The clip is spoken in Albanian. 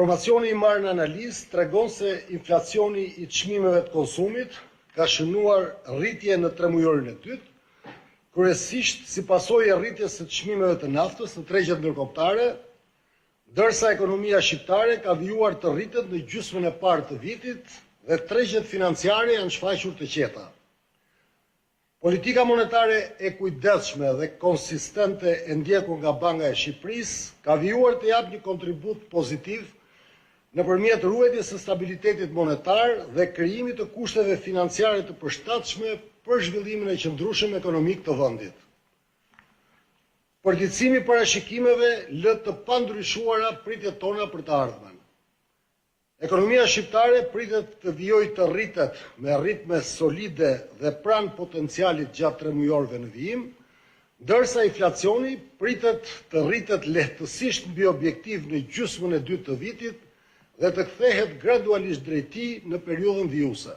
Informacioni I marrë në analizë tregon se inflacioni I çmimeve të konsumit ka shënuar rritje në tremujorin e dytë, kryesisht si pasojë e rritjes së çmimeve të naftës në tregjet ndërkombëtare, ndërsa ekonomia shqiptare ka vijuar të rritet në gjysmën e parë të vitit dhe tregjet financiare janë shfaqur të qeta. Politika monetare e kujdesshme dhe konsistente e ndjekur nga Banka e Shqipërisë ka vijuar të japë një kontribut pozitiv nëpërmjet ruajtjes së stabilitetit monetar dhe krijimit të kushteve financiare të përshtatshme për zhvillimin e qëndrueshëm ekonomik të vendit. Përditësimi I parashikimeve lë të pandryshuara pritjet tona për të ardhmen. Ekonomia shqiptare pritet të vijojë të rritet me ritme solide dhe pranë potencialit gjatë tremujorëve në vijim, ndërsa inflacioni pritet të rritet lehtësisht mbi objektiv në gjysmën e dytë të vitit dhe të kthehet gradualisht drejt tij në periudhën vijuese.